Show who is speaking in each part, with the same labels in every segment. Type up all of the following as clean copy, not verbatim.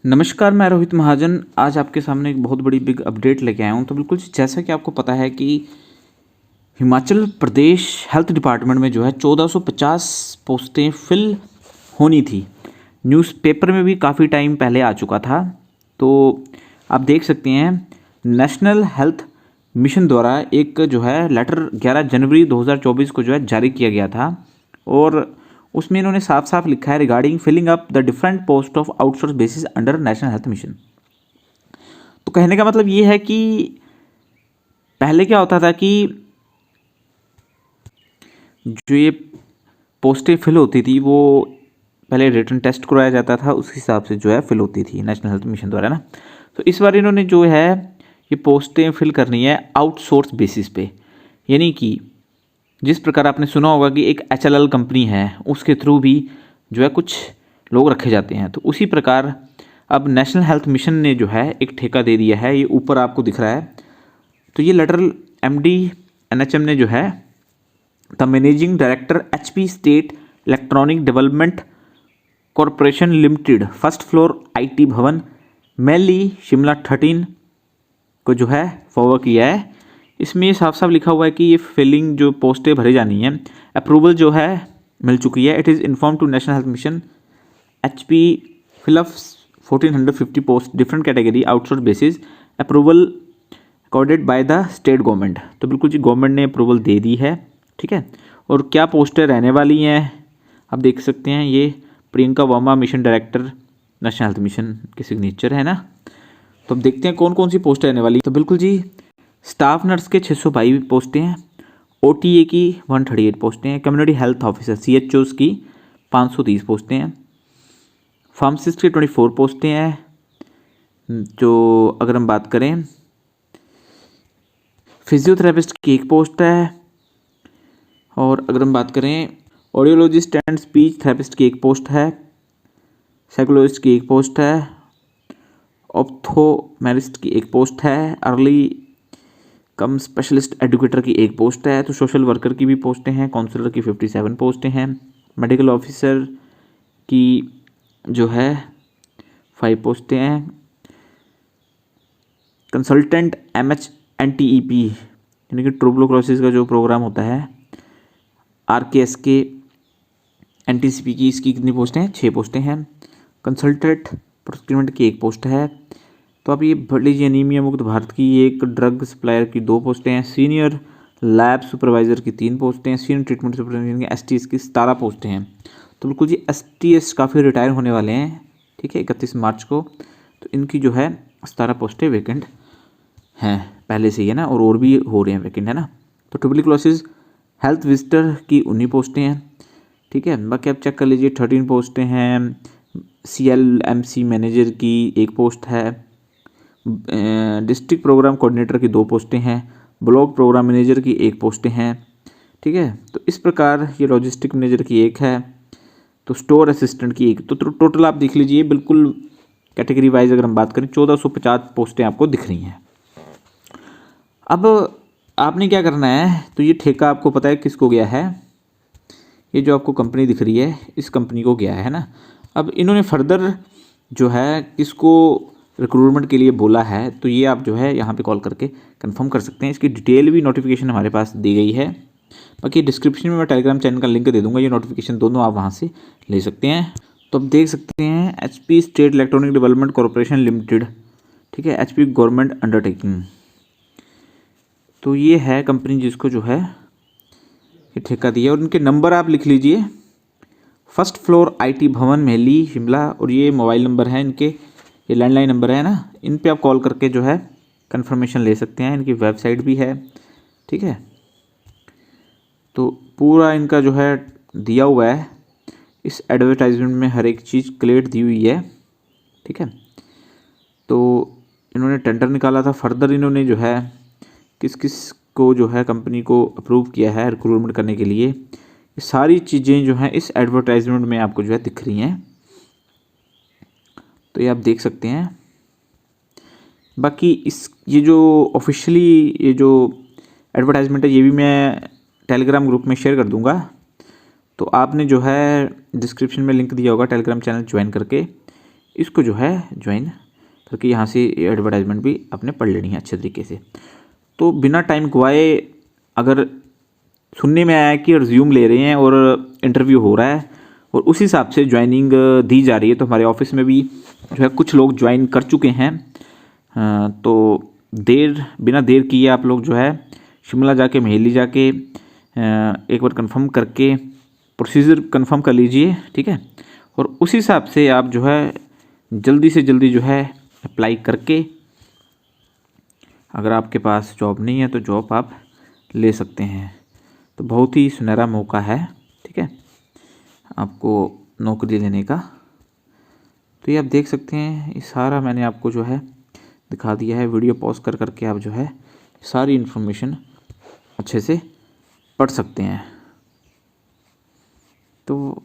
Speaker 1: नमस्कार, मैं रोहित महाजन आज आपके सामने एक बहुत बड़ी बिग अपडेट लेके आया हूँ। तो बिल्कुल जैसा कि आपको पता है कि हिमाचल प्रदेश हेल्थ डिपार्टमेंट में जो है 1450 पोस्टें फिल होनी थी। न्यूज़पेपर में भी काफ़ी टाइम पहले आ चुका था। तो आप देख सकते हैं नेशनल हेल्थ मिशन द्वारा एक जो है लेटर 11 जनवरी 2024 को जो है जारी किया गया था और उसमें इन्होंने साफ साफ लिखा है regarding filling up the different post of outsource basis under National Health Mission. तो कहने का मतलब ये है कि पहले क्या होता था कि जो ये पोस्टें फिल होती थी वो पहले रिटन टेस्ट करवाया जाता था, उस हिसाब से जो है फिल होती थी नेशनल हेल्थ मिशन द्वारा ना। तो इस बार इन्होंने जो है ये पोस्टें फिल करनी है आउटसोर्स बेसिस पे, यानी कि जिस प्रकार आपने सुना होगा कि एक HLL कंपनी है उसके थ्रू भी जो है कुछ लोग रखे जाते हैं, तो उसी प्रकार अब नेशनल हेल्थ मिशन ने जो है एक ठेका दे दिया है। ये ऊपर आपको दिख रहा है। तो ये लेटर MD NHM ने जो है the managing director HP state electronic development corporation limited first floor IT भवन मैली शिमला 13 को जो है फॉरवर्ड किया है। इसमें ये साफ साफ लिखा हुआ है कि ये फिलिंग जो पोस्टें भरी जानी है अप्रूवल जो है मिल चुकी है। It is inform to National Health Mission HP fill up 1450 post different category outsource basis approval accorded by the state government. तो बिल्कुल जी गवर्नमेंट ने अप्रूवल दे दी है, ठीक है। और क्या पोस्टें रहने वाली हैं आप देख सकते हैं। ये Priyanka Verma mission director national Health mission की सिग्नेचर है ना। तो अब देखते हैं कौन कौन सी पोस्टें रहने वाली। तो बिल्कुल जी स्टाफ नर्स के 622 पोस्टें हैं, OTA की 138 पोस्टें हैं, कम्युनिटी हेल्थ ऑफिसर CHOs की 530 पोस्टें हैं, फार्मासिस्ट की 24 पोस्टें हैं। जो अगर हम बात करें फिजियोथेरेपिस्ट की 1 पोस्ट है, और अगर हम बात करें ऑडियोलॉजिस्ट एंड स्पीच थेरेपिस्ट की 1 पोस्ट है, साइकोलॉजिस्ट की 1 पोस्ट है, ऑप्थोमेरिस्ट की 1 पोस्ट है, अर्ली कम स्पेशलिस्ट एजुकेटर की 1 पोस्ट है। तो सोशल वर्कर की भी पोस्टें हैं, काउंसलर की 57 पोस्टें हैं, मेडिकल ऑफिसर की जो है 5 पोस्टें हैं, कंसल्टेंट MHNTEP यानी कि ट्यूबरकुलोसिस का जो प्रोग्राम होता है RKSK NTCP की इसकी कितनी पोस्टें हैं 6 पोस्टें हैं, कंसल्टेंट प्रोक्यूरमेंट की 1 पोस्ट है। तो अब ये पढ़ लीजिए एनीमिया मुक्त भारत की एक ड्रग सप्लायर की 2 पोस्टें हैं, सीनियर लैब सुपरवाइज़र की 3 पोस्टें हैं, सीनियर ट्रीटमेंट सुपरवाइजर की STS की 17 पोस्टें हैं। तो बिल्कुल जी STS काफ़ी रिटायर होने वाले हैं, ठीक है 31 मार्च को। तो इनकी जो है 17 पोस्टें वैकेंट हैं पहले से ही है ना, और भी हो रहे हैं वैकेंट है ना। तो ट्यूबरकुलोसिस हेल्थ विजिटर की 19 पोस्टें हैं, ठीक है। बाकी आप चेक कर लीजिए 13 पोस्टें हैं, CLMC मैनेजर की 1 पोस्ट है, डिस्ट्रिक्ट प्रोग्राम कोऑर्डिनेटर की 2 पोस्टें हैं, ब्लॉक प्रोग्राम मैनेजर की 1 पोस्टें हैं, ठीक है। तो इस प्रकार ये लॉजिस्टिक मैनेजर की 1 है, तो स्टोर असिस्टेंट की 1। तो टोटल आप देख लीजिए बिल्कुल कैटेगरी वाइज अगर हम बात करें 1450 पोस्टें आपको दिख रही हैं। अब आपने क्या करना है, तो ये ठेका आपको पता है किसको गया है, ये जो आपको कंपनी दिख रही है इस कंपनी को गया है ना। अब इन्होंने फर्दर जो है किसको रिक्रूटमेंट के लिए बोला है, तो ये आप जो है यहाँ पे कॉल करके कंफर्म कर सकते हैं। इसकी डिटेल भी नोटिफिकेशन हमारे पास दी गई है। बाकी डिस्क्रिप्शन में मैं टेलीग्राम चैनल का लिंक दे दूंगा, ये नोटिफिकेशन दोनों आप वहाँ से ले सकते हैं। तो अब देख सकते हैं HP state electronic development corporation limited, ठीक है, HP गवर्नमेंट अंडरटेकिंग। तो ये है कंपनी जिसको जो है ये ठेका दिया, और इनके नंबर आप लिख लीजिए, फर्स्ट फ्लोर IT भवन महली शिमला, और ये मोबाइल नंबर है इनके, ये लैंडलाइन नंबर है ना, इन पे आप कॉल करके जो है कंफर्मेशन ले सकते हैं। इनकी वेबसाइट भी है, ठीक है। तो पूरा इनका जो है दिया हुआ है, इस एडवर्टाइजमेंट में हर एक चीज़ क्लियर दी हुई है, ठीक है। तो इन्होंने टेंडर निकाला था, फर्दर इन्होंने जो है किस किस को जो है कंपनी को अप्रूव किया है रिक्रूटमेंट करने के लिए, ये सारी चीज़ें जो हैं इस एडवर्टाइजमेंट में आपको जो है दिख रही हैं। तो ये आप देख सकते हैं। बाकी ये जो ऑफिशियली ये जो एडवर्टाइजमेंट है ये भी मैं टेलीग्राम ग्रुप में शेयर कर दूंगा। तो आपने जो है डिस्क्रिप्शन में लिंक दिया होगा, टेलीग्राम चैनल ज्वाइन करके इसको जो है ज्वाइन करके यहाँ से एडवर्टाइजमेंट भी आपने पढ़ लेनी है अच्छे तरीके से। तो बिना टाइम गवाए, अगर सुनने में आया कि रिज्यूम ले रहे हैं और इंटरव्यू हो रहा है और उस हिसाब से ज्वाइनिंग दी जा रही है, तो हमारे ऑफिस में भी जो है कुछ लोग ज्वाइन कर चुके हैं। तो बिना देर किए आप लोग जो है शिमला जाके, मेहली जाके एक बार कंफर्म करके प्रोसीजर कंफर्म कर लीजिए, ठीक है। और उस हिसाब से आप जो है जल्दी से जल्दी जो है अप्लाई करके, अगर आपके पास जॉब नहीं है तो जॉब आप ले सकते हैं। तो बहुत ही सुनहरा मौका है, ठीक है, आपको नौकरी लेने का। तो ये आप देख सकते हैं, ये सारा मैंने आपको जो है दिखा दिया है। वीडियो पॉज कर करके आप जो है सारी इन्फॉर्मेशन अच्छे से पढ़ सकते हैं। तो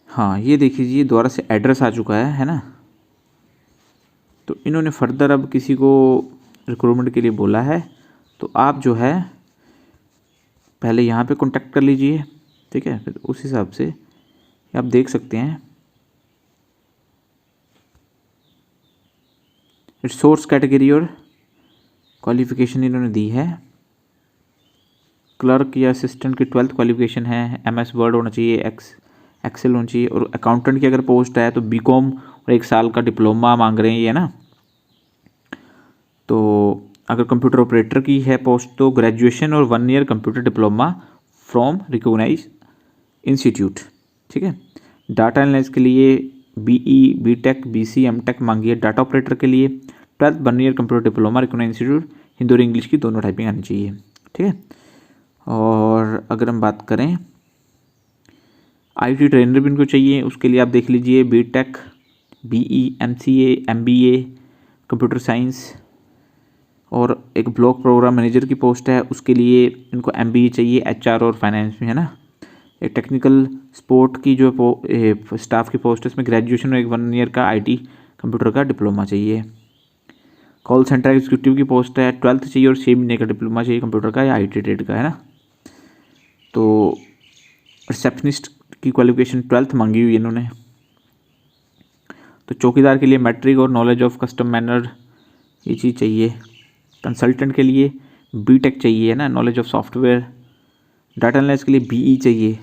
Speaker 1: हाँ, ये देख लीजिए दोबारा से एड्रेस आ चुका है ना। तो इन्होंने फर्दर अब किसी को रिक्रूटमेंट के लिए बोला है, तो आप जो है पहले यहाँ पे कांटेक्ट कर लीजिए, ठीक है। फिर उस हिसाब से आप देख सकते हैं सोर्स कैटेगरी और क्वालिफ़िकेशन इन्होंने दी है। क्लर्क या असिस्टेंट की 12th क्वालिफ़िकेशन है, MS वर्ड होना चाहिए, एक्सेल होना चाहिए। और अकाउंटेंट की अगर पोस्ट है तो BCom और 1 साल का डिप्लोमा मांग रहे हैं ये ना। तो अगर कंप्यूटर ऑपरेटर की है पोस्ट तो ग्रेजुएशन और 1 year computer diploma from recognise institute, ठीक है। डाटा एनालिस्ट के लिए BE, BTech, BC, MTech मांगी है। डाटा ऑपरेटर के लिए 12th 1 year computer diploma recognise institute, Hindi और इंग्लिश की दोनों टाइपिंग आनी चाहिए, ठीक है। और अगर हम बात करें IT ट्रेनर भी इनको चाहिए, उसके लिए आप देख लीजिए BTech, BE, MCA, MBA computer science. और एक ब्लॉक प्रोग्राम मैनेजर की पोस्ट है, उसके लिए इनको MBA चाहिए, HR और फाइनेंस में, है ना। एक टेक्निकल सपोर्ट की जो स्टाफ की पोस्ट है, इसमें ग्रेजुएशन और एक 1 ईयर का IT कंप्यूटर का डिप्लोमा चाहिए। कॉल सेंटर एग्जीक्यूटिव की पोस्ट है, 12th चाहिए और 6 महीने का डिप्लोमा चाहिए कंप्यूटर का या IT ट्रेड का, है ना। तो रिसेप्शनिस्ट की क्वालिफिकेशन 12th मांगी हुई इन्होंने। तो चौकीदार के लिए मैट्रिक और नॉलेज ऑफ कस्टम मैनर ये चीज़ चाहिए। कंसल्टेंट के लिए BTech चाहिए, है ना, knowledge of software. Data analyst के लिए BE चाहिए।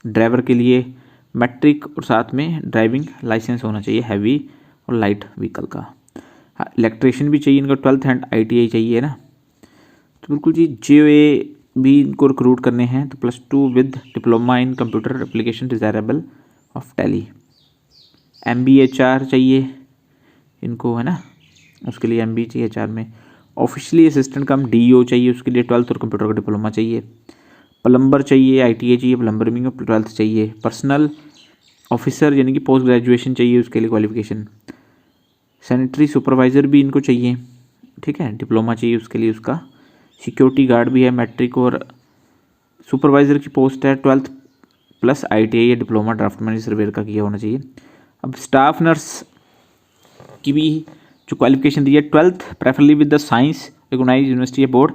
Speaker 1: ड्राइवर के लिए मैट्रिक और साथ में ड्राइविंग लाइसेंस होना चाहिए हैवी और लाइट व्हीकल का। हाँ, इलेक्ट्रिशियन भी चाहिए इनको, 12th एंड ITI चाहिए, है ना। तो बिल्कुल जी, JOA भी इनको रिक्रूट करने हैं, तो +2 with diploma in computer application desirable of tally. MBA HR चाहिए इनको, है ना, उसके लिए MBA चाहिए HR में। ऑफिशियली असिस्टेंट कम DO चाहिए, उसके लिए 12th और कंप्यूटर का डिप्लोमा चाहिए। प्लम्बर चाहिए, ITI चाहिए, प्लम्बर में 12th चाहिए। पर्सनल ऑफिसर यानी कि पोस्ट ग्रेजुएशन चाहिए, उसके लिए क्वालिफिकेशन। सैनिटरी सुपरवाइज़र भी इनको चाहिए, ठीक है, डिप्लोमा चाहिए उसके लिए उसका। सिक्योरिटी गार्ड भी है, मैट्रिक और सुपरवाइज़र की पोस्ट है, 12th प्लस ITI या डिप्लोमा ड्राफ्टमैन सर्वेयर का किया होना चाहिए। अब स्टाफ नर्स की भी जो क्वालिफिकेशन दी है, 12th preferably with the science recognized university board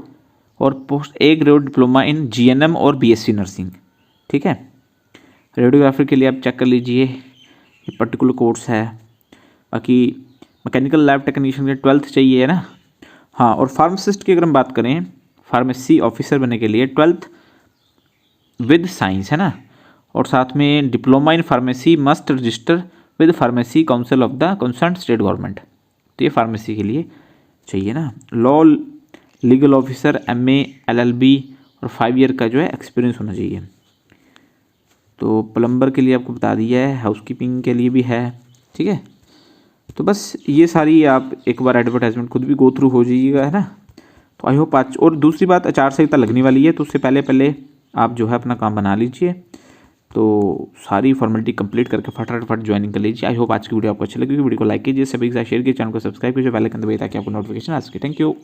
Speaker 1: और post A grade diploma in GNM और BSc नर्सिंग, ठीक है। रेडियोग्राफर के लिए आप चेक कर लीजिए, ये पर्टिकुलर कोर्स है। बाकी मैकेनिकल लैब टेक्नीशियन के 12th चाहिए, है ना। हाँ, और फार्मासिस्ट की अगर हम बात करें, फार्मेसी ऑफिसर बनने के लिए 12th विद साइंस, है ना, और साथ में diploma in pharmacy must register with pharmacy council of the concern state government. तो ये फार्मेसी के लिए चाहिए ना। Law legal officer MA LLB और 5 ईयर का जो है एक्सपीरियंस होना चाहिए। तो प्लम्बर के लिए आपको बता दिया है, हाउसकीपिंग के लिए भी है, ठीक है। तो बस ये सारी आप एक बार एडवर्टाइजमेंट खुद भी गो थ्रू हो जाइएगा, है ना। तो आई होप आज, और दूसरी बात, आचार संहिता लगने वाली है, तो उससे पहले आप जो है अपना काम बना लीजिए। तो सारी फॉर्मेलिटी कंप्लीट करके फटाफट ज्वाइनिंग कर लीजिए। आई होप आज की वीडियो आपको अच्छी लगी। वीडियो को लाइक कीजिए, सभी के साथ शेयर कीजिए, चैनल को सब्सक्राइब कीजिए, बेल आइकन दबाइए ताकि आपको नोटिफिकेशन आ सके। Thank you.